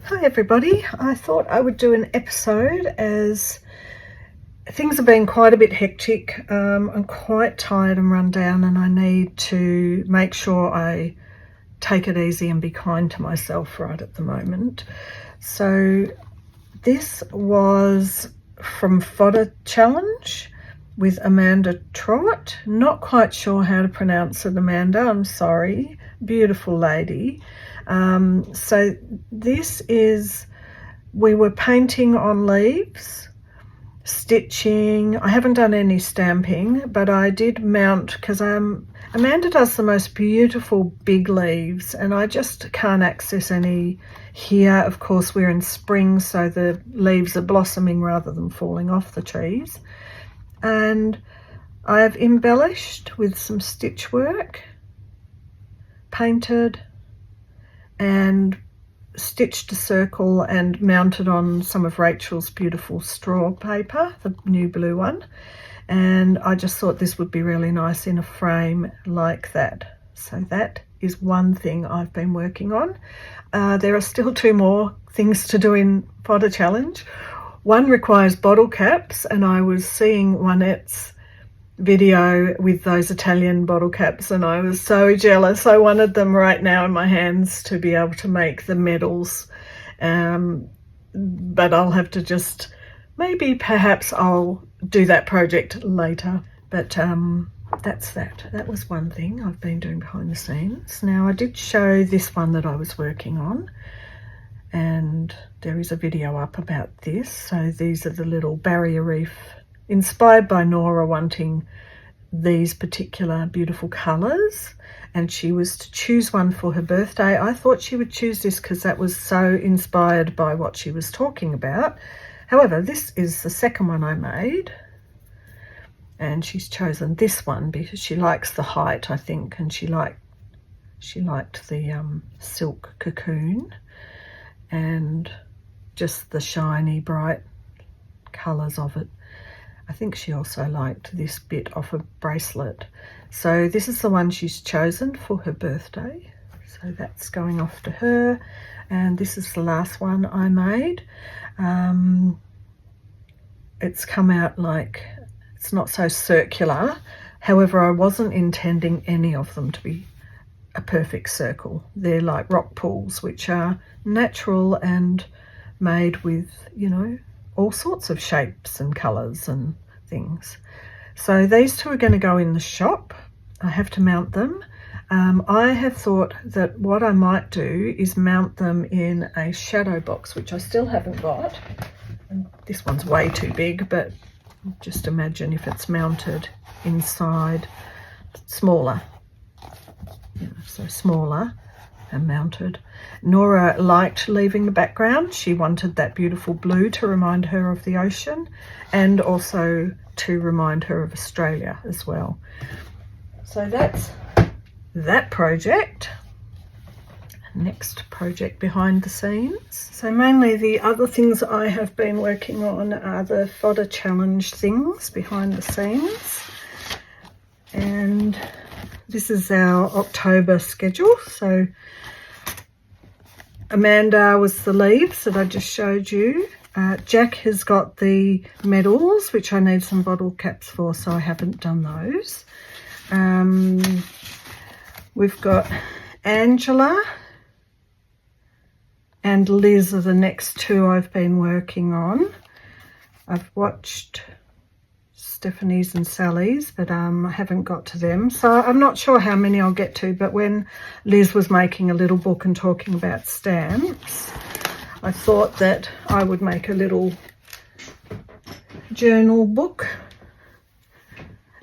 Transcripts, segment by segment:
Hi everybody, I thought I would do an episode as things have been quite a bit hectic. I'm quite tired and run down and I need to make sure I take it easy and be kind to myself right at the moment. So this was from Fodder Challenge with Amanda Trott. Not quite sure how to pronounce it, Amanda, I'm sorry. Beautiful lady. So this is, we were painting on leaves, stitching. I haven't done any stamping, but I did mount, because Amanda does the most beautiful big leaves and I just can't access any here. Of course, we're in spring, so the leaves are blossoming rather than falling off the trees. And I've embellished with some stitch work, painted and stitched a circle and mounted on some of Rachel's beautiful straw paper, the new blue one. And I just thought this would be really nice in a frame like that. So that is one thing I've been working on. There are still two more things to do in Fodder Challenge. One requires bottle caps, and I was seeing Juanette's video with those Italian bottle caps and I was so jealous. I wanted them right now in my hands to be able to make the medals, but I'll have to just, perhaps I'll do that project later. But that's that. That was one thing I've been doing behind the scenes. Now I did show this one that I was working on, and there is a video up about this. So these are the little barrier reef, inspired by Nora wanting these particular beautiful colours, and she was to choose one for her birthday. I thought she would choose this because that was so inspired by what she was talking about. However, this is the second one I made, and she's chosen this one because she likes the height, I think, and she liked the silk cocoon and just the shiny bright colours of it. I think she also liked this bit off a bracelet. So this is the one she's chosen for her birthday. So that's going off to her. And this is the last one I made. It's come out like, it's not so circular. However, I wasn't intending any of them to be a perfect circle. They're like Rockpools, which are natural and made with, you know, all sorts of shapes and colours and things. So these two are going to go in the shop. I have to mount them. I have thought that what I might do is mount them in a shadow box, which I still haven't got. And this one's way too big, but just imagine if it's mounted inside, smaller. You know, so smaller and mounted. Nora liked leaving the background. She wanted that beautiful blue to remind her of the ocean and also to remind her of Australia as well. So that's that project. Next project behind the scenes. So mainly the other things I have been working on are the Fodder Challenge things behind the scenes. And this is our October schedule. So Amanda was the leaves that I just showed you. Jack has got the medals, which I need some bottle caps for, so I haven't done those. We've got Angela and Liz are the next two I've been working on. I've watched Stephanie's and Sally's, but I haven't got to them. So I'm not sure how many I'll get to, but when Liz was making a little book and talking about stamps, I thought that I would make a little journal book.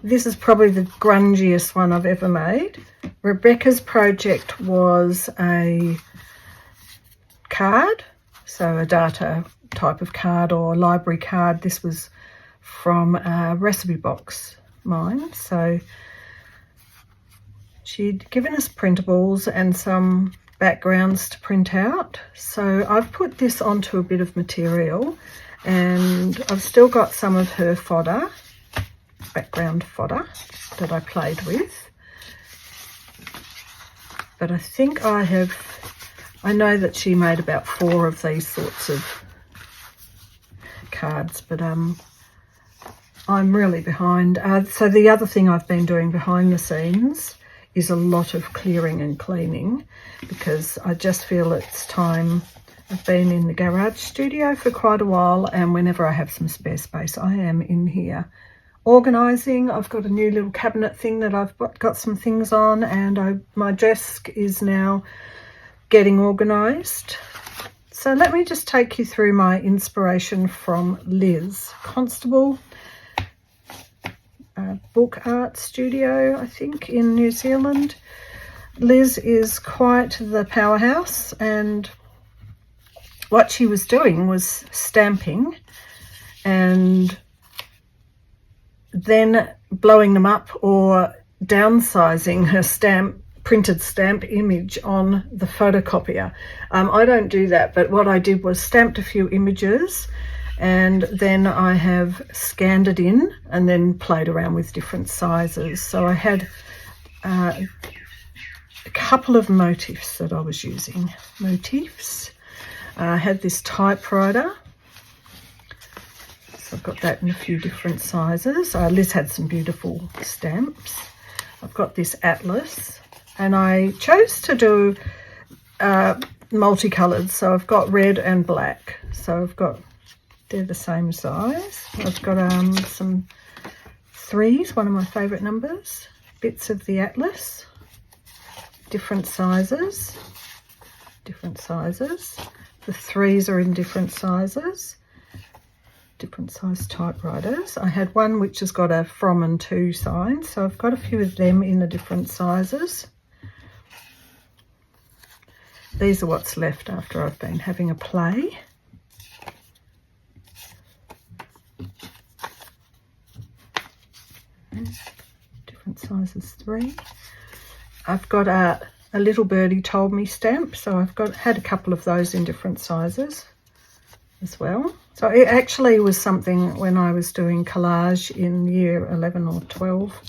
This is probably the grungiest one I've ever made. Rebecca's project was a card, so a data type of card or library card. This was from a recipe box, mine. So she'd given us printables and some backgrounds to print out. So I've put this onto a bit of material and I've still got some of her fodder, background fodder that I played with. But I think I have I know that she made about 4 of these sorts of cards, but I'm really behind. So the other thing I've been doing behind the scenes is a lot of clearing and cleaning, because I just feel it's time. I've been in the garage studio for quite a while, and whenever I have some spare space, I am in here organising. I've got a new little cabinet thing that I've got some things on, and my desk is now getting organised. So let me just take you through my inspiration from Liz Constable, book art studio, I think, in New Zealand. Liz is quite the powerhouse, and what she was doing was stamping and then blowing them up or downsizing her printed stamp image on the photocopier. I don't do that, but what I did was stamped a few images, and then I have scanned it in and then played around with different sizes. So I had a couple of motifs that I was using. I had this typewriter, so I've got that in a few different sizes. Liz had some beautiful stamps. I've got this atlas, and I chose to do multicoloured, so I've got red and black. So they're the same size. I've got some 3s, one of my favourite numbers, bits of the atlas, different sizes. The 3s are in different sizes, different size typewriters. I had one which has got a from and to sign, so I've got a few of them in the different sizes. These are what's left after I've been having a play. Different sizes 3. I've got a little birdie told me stamp, so I've had a couple of those in different sizes as well. So it actually was something when I was doing collage in year 11 or 12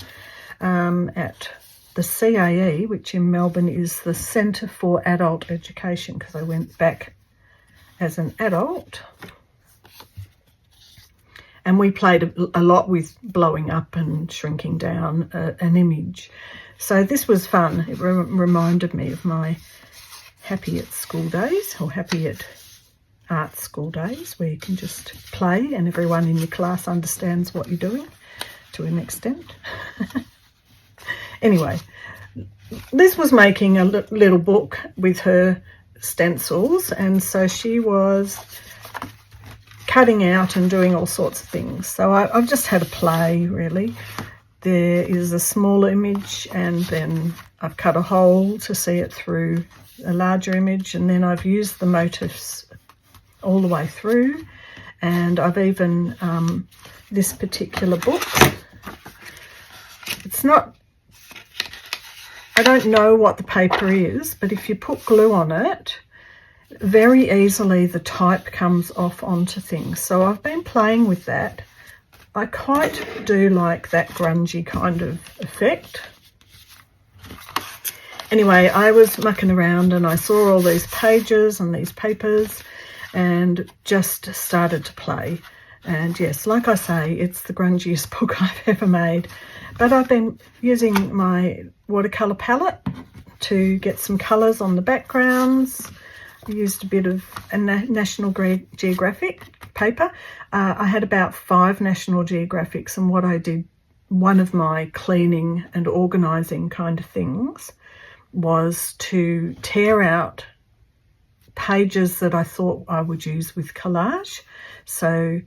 at the CAE, which in Melbourne is the Centre for Adult Education, because I went back as an adult. And we played a lot with blowing up and shrinking down an image. So this was fun. It reminded me of my happy at school days, or happy at art school days, where you can just play and everyone in your class understands what you're doing to an extent. Anyway, Liz was making a little book with her stencils, and so she was cutting out and doing all sorts of things. So I've just had a play, really. There is a small image, and then I've cut a hole to see it through a larger image, and then I've used the motifs all the way through. And I've even this particular book, it's not, I don't know what the paper is, but if you put glue on it, very easily the type comes off onto things. So I've been playing with that. I quite do like that grungy kind of effect. Anyway, I was mucking around and I saw all these pages and these papers and just started to play. And yes, like I say, it's the grungiest book I've ever made. But I've been using my watercolour palette to get some colours on the backgrounds. I used a bit of a National Geographic paper. I had about 5 National Geographics, and what I did, one of my cleaning and organising kind of things, was to tear out pages that I thought I would use with collage. So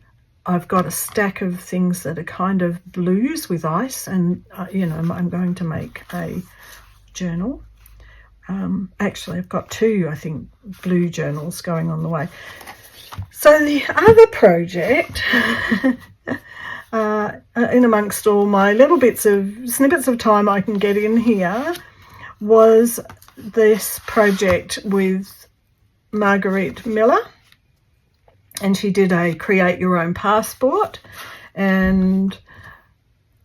I've got a stack of things that are kind of blues with ice, and I'm going to make a journal. Actually, I've got 2, I think, blue journals going on the way. So the other project, in amongst all my little snippets of time I can get in here, was this project with Margarete Miller, and she did a create your own passport, and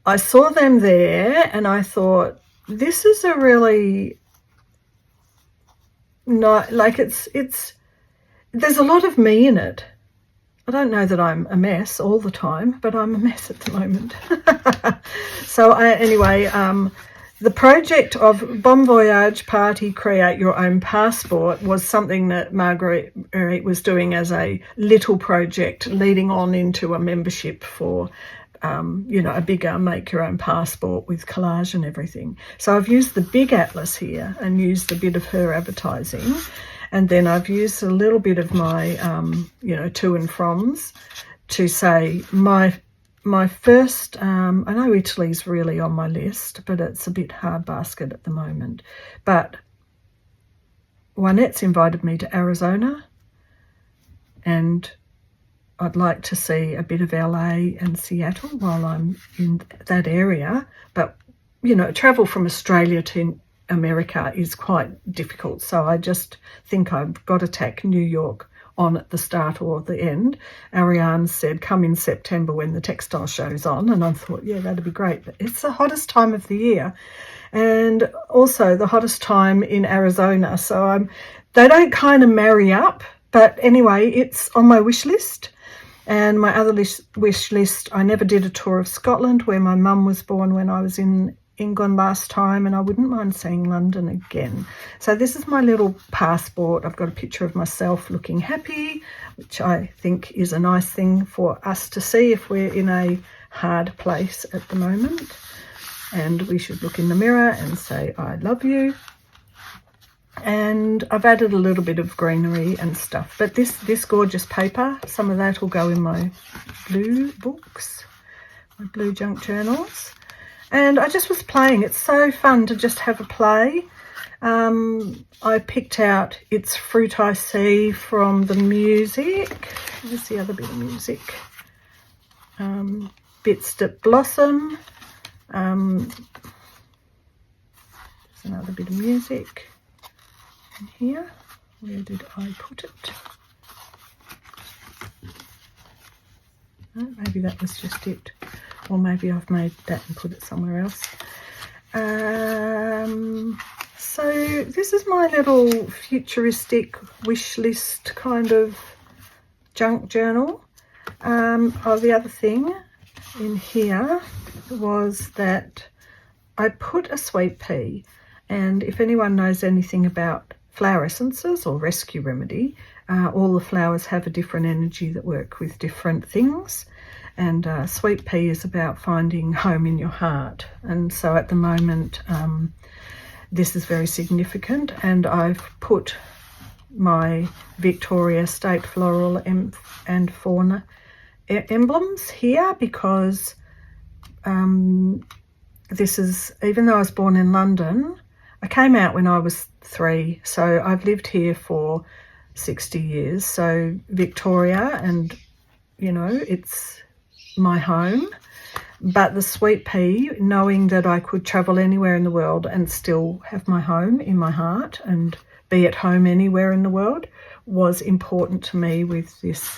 I saw them there and I thought, this is a really not like there's a lot of me in it. I don't know that I'm a mess all the time, but I'm a mess at the moment. So anyway, the project of Bon Voyage Party Create Your Own Passport was something that Margarete was doing as a little project leading on into a membership for a bigger make your own passport with collage and everything. So I've used the big atlas here and used a bit of her advertising, and then I've used a little bit of my to and froms to say my first, I know Italy's really on my list, but it's a bit hard basket at the moment. But Juanette's invited me to Arizona, and I'd like to see a bit of LA and Seattle while I'm in that area. But, travel from Australia to America is quite difficult. So I just think I've got to tack New York on at the start or the end. Ariane said, come in September when the textile show's on. And I thought, yeah, that'd be great. But it's the hottest time of the year and also the hottest time in Arizona. So they don't kind of marry up. But anyway, it's on my wish list. And my other wish list, I never did a tour of Scotland, where my mum was born when I was in England last time, and I wouldn't mind seeing London again. So this is my little passport. I've got a picture of myself looking happy, which I think is a nice thing for us to see if we're in a hard place at the moment. And we should look in the mirror and say, I love you. And I've added a little bit of greenery and stuff. But this gorgeous paper, some of that will go in my blue books, my blue junk journals. And I just was playing. It's so fun to just have a play. I picked out It's Fruit I See from the music. Where's the other bit of music? Bits That Blossom. There's another bit of music in here. Where did I put it? Oh, maybe that was just it. Or maybe I've made that and put it somewhere else. So this is my little futuristic wish list kind of junk journal. The other thing in here was that I put a sweet pea, and if anyone knows anything about flower essences or rescue remedy, all the flowers have a different energy that work with different things. And sweet pea is about finding home in your heart. And so at the moment, this is very significant. And I've put my Victoria State Floral and Fauna emblems here because this is, even though I was born in London, I came out when I was 3. So I've lived here for 60 years. So Victoria, and, it's my home. But the sweet pea, knowing that I could travel anywhere in the world and still have my home in my heart and be at home anywhere in the world, was important to me with this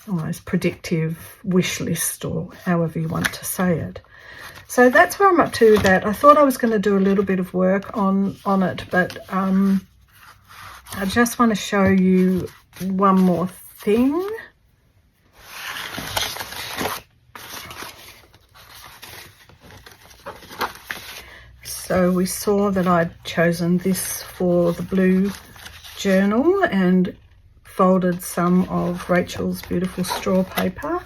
almost predictive wish list, or however you want to say it. So that's where I'm up to with that. I thought I was going to do a little bit of work on it, but I just want to show you one more thing. So we saw that I'd chosen this for the blue journal and folded some of Rachel's beautiful straw paper.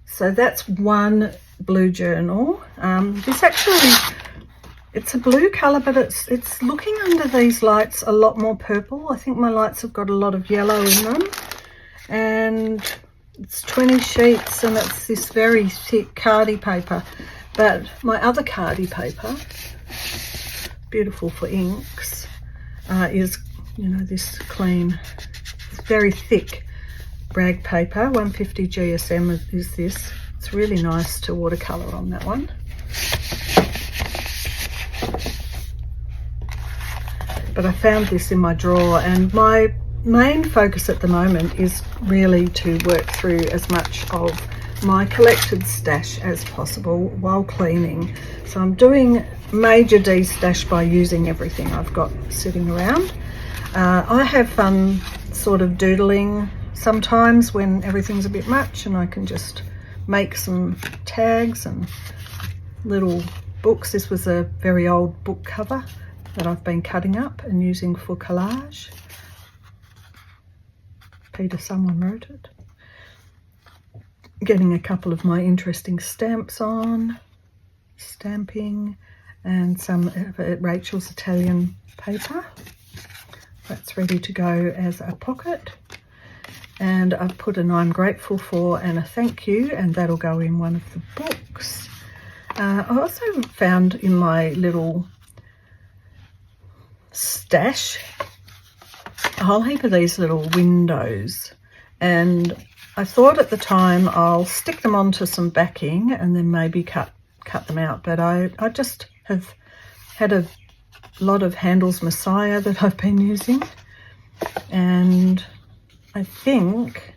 So that's one blue journal. This actually, it's a blue colour, but it's looking under these lights a lot more purple. I think my lights have got a lot of yellow in them. And it's 20 sheets, and it's this very thick cardie paper. But my other cardie paper, beautiful for inks, is, this clean, very thick brag paper. 150 GSM is this. It's really nice to watercolour on that one. But I found this in my drawer, and my main focus at the moment is really to work through as much of my collected stash as possible while cleaning. So I'm doing major de-stash by using everything I've got sitting around. I have fun sort of doodling sometimes when everything's a bit much, and I can just make some tags and little books. This was a very old book cover that I've been cutting up and using for collage. Peter, someone wrote it. Getting a couple of my interesting stamps on, stamping, and some of Rachel's Italian paper. That's ready to go as a pocket. And I've put an I'm grateful for and a thank you, and that'll go in one of the books. I also found in my little stash a whole heap of these little windows, and I thought at the time I'll stick them onto some backing and then maybe cut them out, but I just have had a lot of Handel's Messiah that I've been using, and I think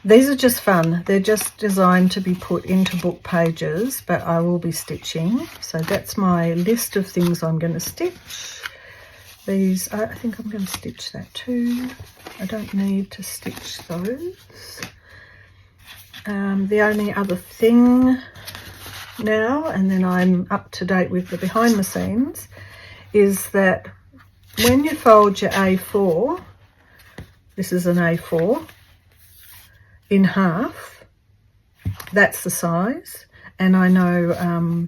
these are just fun. They're just designed to be put into book pages, but I will be stitching. So that's my list of things I'm going to stitch. These, I think I'm going to stitch that too. I don't need to stitch those. The only other thing now, and then I'm up to date with the behind the scenes, is that when you fold your A4, this is an A4, in half, that's the size. And I know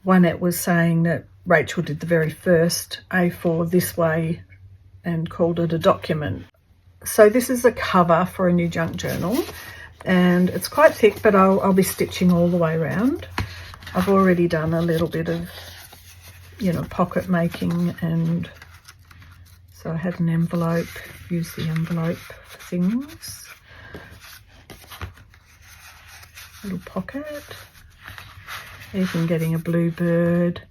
Juanette was saying that Rachel did the very first A4 this way and called it a document. So this is a cover for a new junk journal, and it's quite thick, but I'll be stitching all the way around. I've already done a little bit of, pocket making, and so I had an envelope, used the envelope for things. Little pocket, even getting a blue bird.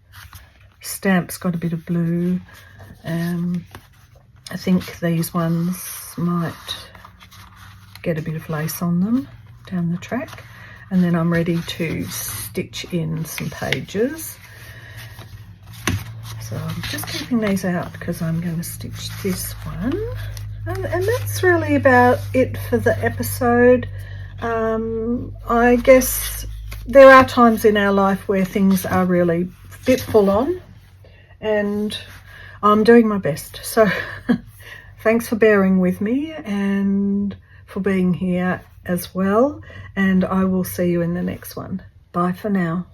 Stamp's got a bit of blue. I think these ones might get a bit of lace on them down the track, and then I'm ready to stitch in some pages. So I'm just keeping these out because I'm going to stitch this one, and that's really about it for the episode. I guess there are times in our life where things are really a bit full on, and I'm doing my best. So thanks for bearing with me and for being here as well, and I will see you in the next one. Bye for now.